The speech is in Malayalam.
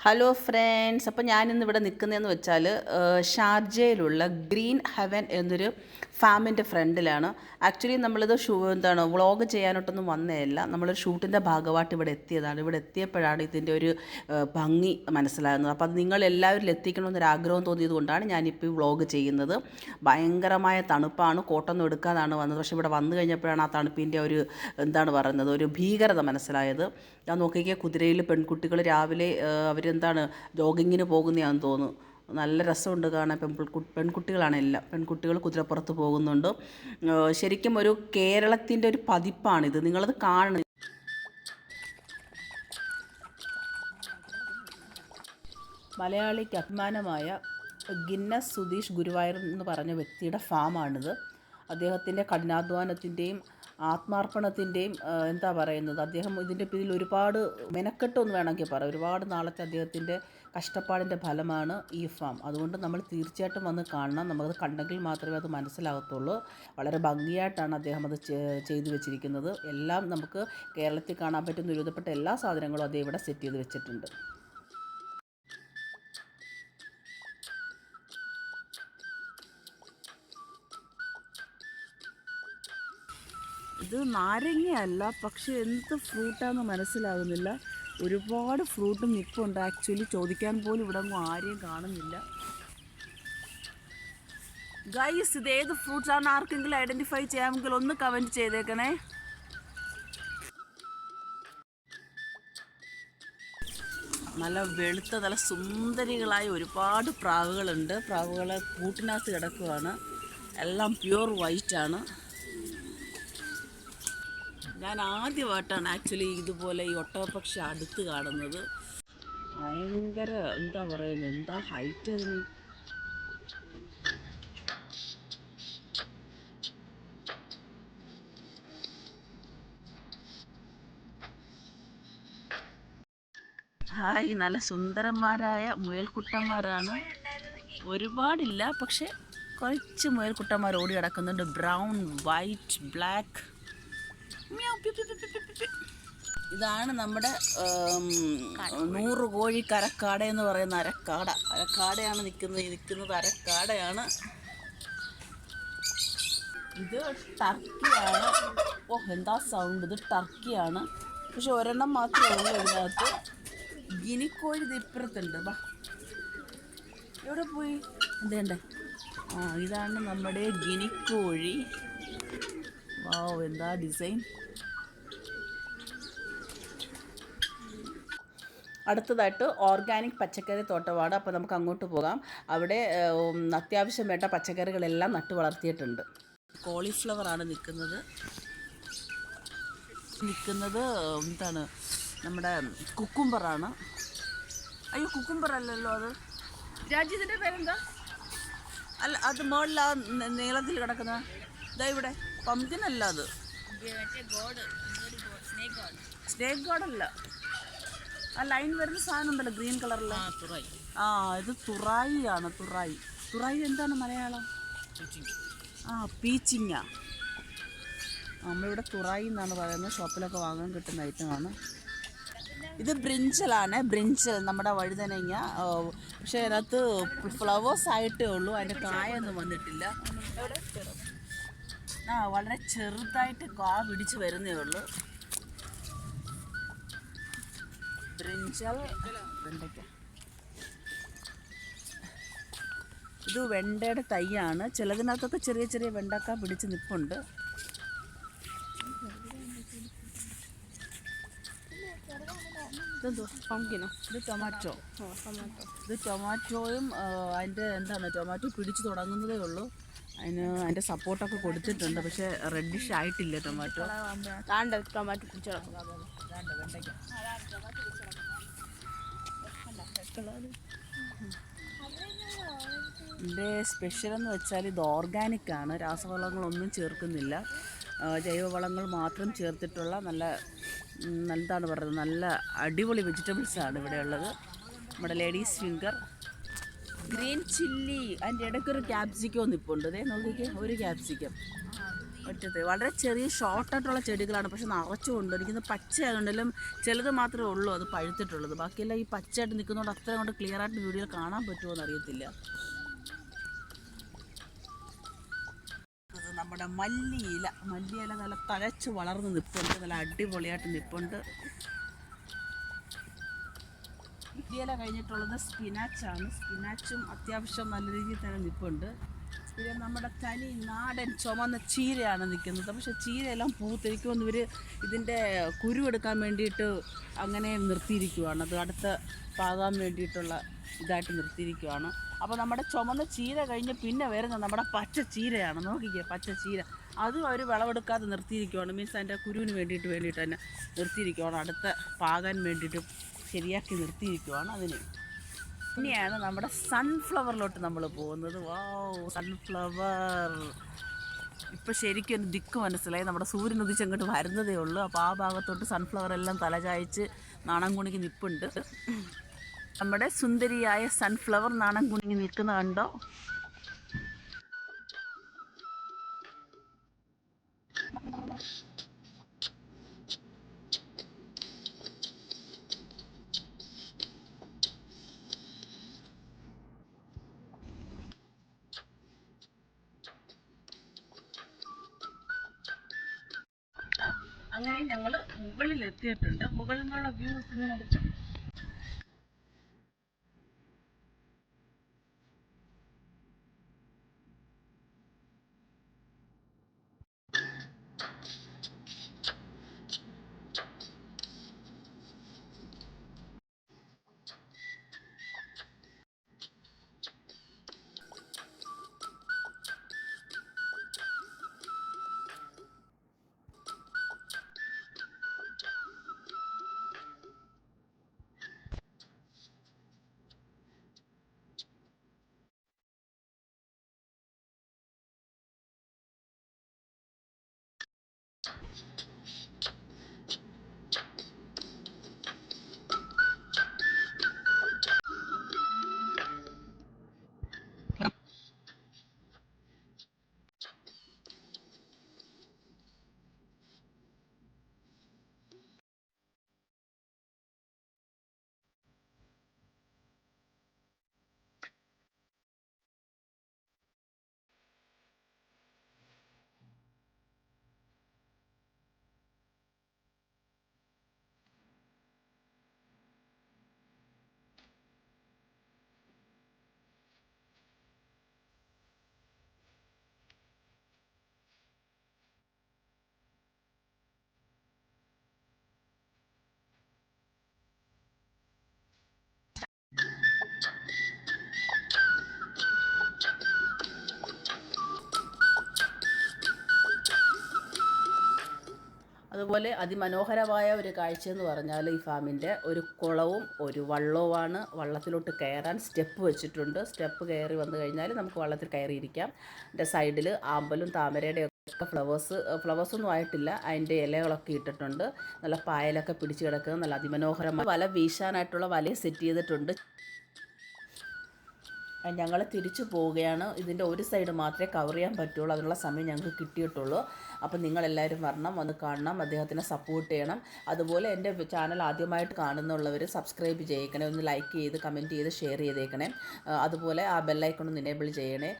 ഹലോ ഫ്രണ്ട്സ്, അപ്പോൾ ഞാനിന്നിവിടെ നിൽക്കുന്നതെന്ന് വെച്ചാൽ ഷാർജയിലുള്ള ഗ്രീൻ ഹെവൻ എന്നൊരു ഫാമിൻ്റെ ഫ്രണ്ടിലാണ്. ആക്ച്വലി നമ്മളിത് വ്ളോഗ് ചെയ്യാനോട്ടൊന്നും വന്നതല്ല, നമ്മളൊരു ഷൂട്ടിൻ്റെ ഭാഗമായിട്ട് ഇവിടെ എത്തിയതാണ്. ഇവിടെ എത്തിയപ്പോഴാണ് ഇതിൻ്റെ ഒരു ഭംഗി മനസ്സിലാകുന്നത്. അപ്പോൾ അത് നിങ്ങളെല്ലാവരിലും എത്തിക്കണമെന്നൊരു ആഗ്രഹം തോന്നിയത് കൊണ്ടാണ് ഞാനിപ്പോൾ ഈ വ്ളോഗ് ചെയ്യുന്നത്. ഭയങ്കരമായ തണുപ്പാണ്, കോട്ടൊന്നും എടുക്കാതാണ് വന്നത്. പക്ഷേ ഇവിടെ വന്നു കഴിഞ്ഞപ്പോഴാണ് ആ തണുപ്പിൻ്റെ ഒരു ഒരു ഭീകരത മനസ്സിലായത്. ഞാൻ നോക്കിക്കേ, കുതിരയിൽ പെൺകുട്ടികൾ രാവിലെ അവരെന്താണ് ജോഗിങ്ങിന് പോകുന്നതാണെന്ന് തോന്നുന്നു. നല്ല രസമുണ്ട് കാണാൻ. പെൺകുട്ടികളാണ് എല്ലാം. പെൺകുട്ടികൾ കുതിരപ്പുറത്ത് പോകുന്നുണ്ട്. ശരിക്കും ഒരു കേരളത്തിൻ്റെ ഒരു പതിപ്പാണിത്. നിങ്ങളത് കാണണം. മലയാളിക്ക് അഭിമാനമായ ഗിന്നസ് സുധീഷ് ഗുരുവായൂർ എന്ന് പറഞ്ഞ വ്യക്തിയുടെ ഫാമാണിത്. അദ്ദേഹത്തിൻ്റെ കഠിനാധ്വാനത്തിൻ്റെയും ആത്മാർപ്പണത്തിൻ്റെയും അദ്ദേഹം ഇതിൻ്റെ പിന്നിൽ ഒരുപാട് മെനക്കെട്ടൊന്ന് വേണമെങ്കിൽ പറയാം. ഒരുപാട് നാളത്തെ അദ്ദേഹത്തിൻ്റെ കഷ്ടപ്പാടിൻ്റെ ഫലമാണ് ഈ ഫാം. അതുകൊണ്ട് നമ്മൾ തീർച്ചയായിട്ടും വന്ന് കാണണം. നമുക്കത് കണ്ടെങ്കിൽ മാത്രമേ അത് മനസ്സിലാകത്തുള്ളൂ. വളരെ ഭംഗിയായിട്ടാണ് അദ്ദേഹം അത് ചെയ്തു വെച്ചിരിക്കുന്നത്. എല്ലാം നമുക്ക് കേരളത്തിൽ കാണാൻ പറ്റുന്ന ഒരുവിധപ്പെട്ട എല്ലാ സാധനങ്ങളും അദ്ദേഹം ഇവിടെ സെറ്റ് ചെയ്ത് വെച്ചിട്ടുണ്ട്. ഇത് നാരങ്ങയല്ല, പക്ഷെ എന്ത് ഫ്രൂട്ടാണെന്ന് മനസ്സിലാകുന്നില്ല. ഒരുപാട് ഫ്രൂട്ട് നിൽപ്പുണ്ട്. ആക്ച്വലി ചോദിക്കാൻ പോലും ഇവിടെ ഒന്നും ആരെയും കാണുന്നില്ല. ഗൈസ്, ഇത് ഏത് ഫ്രൂട്ട്സാണ് ആർക്കെങ്കിലും ഐഡൻറ്റിഫൈ ചെയ്യാമെങ്കിൽ ഒന്ന് കമൻറ്റ് ചെയ്തേക്കണേ. നല്ല വെളുത്ത നല്ല സുന്ദരികളായ ഒരുപാട് പ്രാവുകളുണ്ട്. പ്രാവുകൾ കൂട്ടിനകത്ത് കിടക്കുകയാണ്. എല്ലാം പ്യുവർ വൈറ്റാണ്. ഞാൻ ആദ്യമായിട്ടാണ് ആക്ച്വലി ഇതുപോലെ ഈ ഒട്ടകപ്പക്ഷി അടുത്ത് കാണുന്നത്. ഭയങ്കര എന്താ ഹൈറ്റ് അതിന്. ഹായ്, നല്ല സുന്ദരന്മാരായ മുയൽക്കുട്ടന്മാരാണ്. ഒരുപാടില്ല, പക്ഷെ കുറച്ച് മുയൽക്കുട്ടന്മാർ ഓടി കിടക്കുന്നുണ്ട്. Brown, white, black. ഇതാണ് നമ്മുടെ 100 കോഴി കരക്കാട എന്ന് പറയുന്ന അരക്കാടയാണ് നിൽക്കുന്നത്. അരക്കാടയാണ് ഇത്. ടർക്കിയാണ്. എന്താ സൗണ്ട്! ഇത് ടർക്കിയാണ്. പക്ഷെ ഒരെണ്ണം മാത്രമേ ഉള്ളൂ ഇതിനകത്ത്. ഗിനിക്കോഴി ഇപ്പുറത്തുണ്ട്. എവിടെ പോയി? എന്തേണ്ടേ? ഇതാണ് നമ്മുടെ ഗിനിക്കോഴി. വാവ്, എന്താ ഡിസൈൻ! അടുത്തതായിട്ട് ഓർഗാനിക് പച്ചക്കറി തോട്ടമാണ്. അപ്പോൾ നമുക്ക് അങ്ങോട്ട് പോകാം. അവിടെ അത്യാവശ്യം വേണ്ട പച്ചക്കറികളെല്ലാം നട്ടു വളർത്തിയിട്ടുണ്ട്. കോളിഫ്ലവറാണ് നിൽക്കുന്നത്. നമ്മുടെ കുക്കുംബറാണ്. അയ്യോ, കുക്കുംബർ അല്ലല്ലോ അത്. രാജ്യത്തിൻ്റെ പേരെന്താ? അല്ല, അത് മുകളിലാ നീളത്തിൽ കിടക്കുന്ന. ഇതാ ഇവിടെ പംകിൻ അല്ല, അത് സ്നേക്ക് ഗോഡ് അല്ല. ആ ലൈൻ വരുന്ന സാധനം ഉണ്ടല്ലോ ഗ്രീൻ കളറിൽ. ഇത് തുറായിയാണ്. തുറായി എന്താണ് മലയാളം? പീച്ചിങ്ങ. നമ്മളിവിടെ തുറായി എന്നാണ് പറയുന്നത്. ഷോപ്പിലൊക്കെ വാങ്ങാൻ കിട്ടുന്ന ഐറ്റമാണ്. ഇത് ബ്രിഞ്ചലാണ്. നമ്മുടെ വഴുതനങ്ങ. പക്ഷേ അതിനകത്ത് ഫ്ലവേഴ്സ് ആയിട്ടേ ഉള്ളൂ. അതിൻ്റെ കായൊന്നും വന്നിട്ടില്ല. വളരെ ചെറുതായിട്ട് കാ പിടിച്ച് വരുന്നേ ഉള്ളൂ. ബ്രിഞ്ചൽ, വെണ്ടയ്ക്ക. ഇത് വെണ്ടയുടെ തൈയാണ്. ചിലതിനകത്തൊക്കെ ചെറിയ ചെറിയ വെണ്ടക്ക പിടിച്ച് നിൽപ്പുണ്ട്. ഇതെന്തോ പങ്കിനോ? ഇത് ടൊമാറ്റോ. ഇത് ടൊമാറ്റോയും ടൊമാറ്റോ പിടിച്ച് തുടങ്ങുന്നതേ ഉള്ളൂ. അതിൻ്റെ സപ്പോർട്ടൊക്കെ കൊടുത്തിട്ടുണ്ട്. പക്ഷേ റെഡിഷ് ആയിട്ടില്ല ടൊമാറ്റോ. വെണ്ടയ്ക്ക. ഇതിൻ്റെ സ്പെഷ്യൽ എന്ന് വെച്ചാൽ ഇത് ഓർഗാനിക്കാണ്. രാസവളങ്ങളൊന്നും ചേർക്കുന്നില്ല. ജൈവവളങ്ങൾ മാത്രം ചേർത്തിട്ടുള്ള നല്ല അടിപൊളി വെജിറ്റബിൾസാണ് ഇവിടെ ഉള്ളത്. നമ്മുടെ ലേഡീസ് ഫിംഗർ, ഗ്രീൻ ചില്ലി. അതിൻ്റെ ഇടയ്ക്കൊരു ക്യാപ്സിക്കം നിൽപ്പുണ്ട്. നോക്കിക്കേ, ഒരു ക്യാപ്സിക്കം. ഒറ്റത്ത് വളരെ ചെറിയ ഷോർട്ടായിട്ടുള്ള ചെടികളാണ്, പക്ഷെ നിറച്ചുകൊണ്ട് എനിക്കിന്ന് പച്ചയായതുകൊണ്ടെങ്കിലും ചിലത് മാത്രമേ ഉള്ളൂ അത് പഴുത്തിട്ടുള്ളത്. ബാക്കിയെല്ലാം ഈ പച്ചയായിട്ട് നിൽക്കുന്നതുകൊണ്ട് അത്ര കൊണ്ട് ക്ലിയർ ആയിട്ട് വീഡിയോയിൽ കാണാൻ പറ്റുമോ എന്നറിയത്തില്ല. നമ്മുടെ മല്ലിയില നല്ല തഴച്ച് വളർന്ന് നിൽപ്പുണ്ട്, നല്ല അടിപൊളിയായിട്ട് നിൽപ്പുണ്ട്. മല്ലിയില കഴിഞ്ഞിട്ടുള്ളത് സ്പിനാച്ചാണ്. സ്പിനാച്ചും അത്യാവശ്യം നല്ല രീതിയിൽ തന്നെ നിൽപ്പുണ്ട്. പിന്നെ നമ്മുടെ തനി നാടൻ ചുമന്ന ചീരയാണ് നിൽക്കുന്നത്. പക്ഷേ ചീരയെല്ലാം പൂത്തെനിക്കൊന്നും ഇവർ ഇതിൻ്റെ കുരുവെടുക്കാൻ വേണ്ടിയിട്ട് അങ്ങനെ നിർത്തിയിരിക്കുവാണ്. അത് അടുത്ത പാകാൻ വേണ്ടിയിട്ടുള്ള ഇതായിട്ട് നിർത്തിയിരിക്കുവാണ്. അപ്പോൾ നമ്മുടെ ചുമന്ന ചീര കഴിഞ്ഞ് പിന്നെ വരുന്നത് നമ്മുടെ പച്ച ചീരയാണ്. നോക്കിക്കേ, പച്ച ചീര അതും അവർ വിളവെടുക്കാതെ നിർത്തിയിരിക്കുവാണ്. മീൻസ് അതിൻ്റെ കുരുവിന് വേണ്ടിയിട്ട് തന്നെ നിർത്തിയിരിക്കുവാണ്. അടുത്ത പാകാൻ വേണ്ടിയിട്ട് ശരിയാക്കി നിർത്തിയിരിക്കുവാണ് അതിന്. ഇനിയാണ് നമ്മുടെ സൺഫ്ലവറിലോട്ട് നമ്മൾ പോകുന്നത്. വാവ്, സൺഫ്ലവർ ഇപ്പോൾ ശരിക്കും ഒരു ദിക്ക് മനസ്സിലായി. നമ്മുടെ സൂര്യൻ ഉദിച്ച് അങ്ങോട്ട് വരുന്നതേ ഉള്ളൂ. അപ്പോൾ ആ ഭാഗത്തോട്ട് സൺഫ്ലവർ എല്ലാം തലചായ്ച്ച് നാണം കുണിക്ക് നിൽപ്പുണ്ട്. നമ്മുടെ സുന്ദരിയായ സൺഫ്ലവർ നാണം കുണിക്ക് നിൽക്കുന്ന കണ്ടോ. അങ്ങനെ ഞങ്ങൾ മുകളിൽ എത്തിയിട്ടുണ്ട്. മുകളിൽ നിന്നുള്ള വ്യൂ എടുക്കാം. അതുപോലെ അതിമനോഹരമായ ഒരു കാഴ്ചയെന്ന് പറഞ്ഞാൽ ഈ ഫാമിൻ്റെ ഒരു കുളവും ഒരു വള്ളവുമാണ്. വള്ളത്തിലോട്ട് കയറാൻ സ്റ്റെപ്പ് വെച്ചിട്ടുണ്ട്. സ്റ്റെപ്പ് കയറി വന്നു കഴിഞ്ഞാൽ നമുക്ക് വള്ളത്തിൽ കയറിയിരിക്കാം. എൻ്റെ സൈഡിൽ ആമ്പലും താമരയുടെ ഒക്കെ ഫ്ലവേഴ്സൊന്നും ആയിട്ടില്ല, അതിൻ്റെ ഇലകളൊക്കെ ഇട്ടിട്ടുണ്ട്. നല്ല പായലൊക്കെ പിടിച്ച് കിടക്കുക, നല്ല അതിമനോഹരമായ വല വീശാനായിട്ടുള്ള വലയും സെറ്റ് ചെയ്തിട്ടുണ്ട്. ഞങ്ങൾ തിരിച്ചു പോവുകയാണ്. ഇതിൻ്റെ ഒരു സൈഡ് മാത്രമേ കവർ ചെയ്യാൻ പറ്റുള്ളൂ, അതിനുള്ള സമയം ഞങ്ങൾക്ക് കിട്ടിയിട്ടുള്ളൂ. അപ്പോൾ നിങ്ങളെല്ലാവരും വരണം, വന്ന് കാണണം, അദ്ദേഹത്തിനെ സപ്പോർട്ട് ചെയ്യണം. അതുപോലെ എൻ്റെ ചാനൽ ആദ്യമായിട്ട് കാണുന്നുള്ളവർ സബ്സ്ക്രൈബ് ചെയ്യണേ, ഒന്ന് ലൈക്ക് ചെയ്ത് കമൻറ്റ് ചെയ്ത് ഷെയർ ചെയ്തേക്കണേ. അതുപോലെ ആ ബെല്ലൈക്കൺ ഒന്ന് എനേബിൾ ചെയ്യണേ.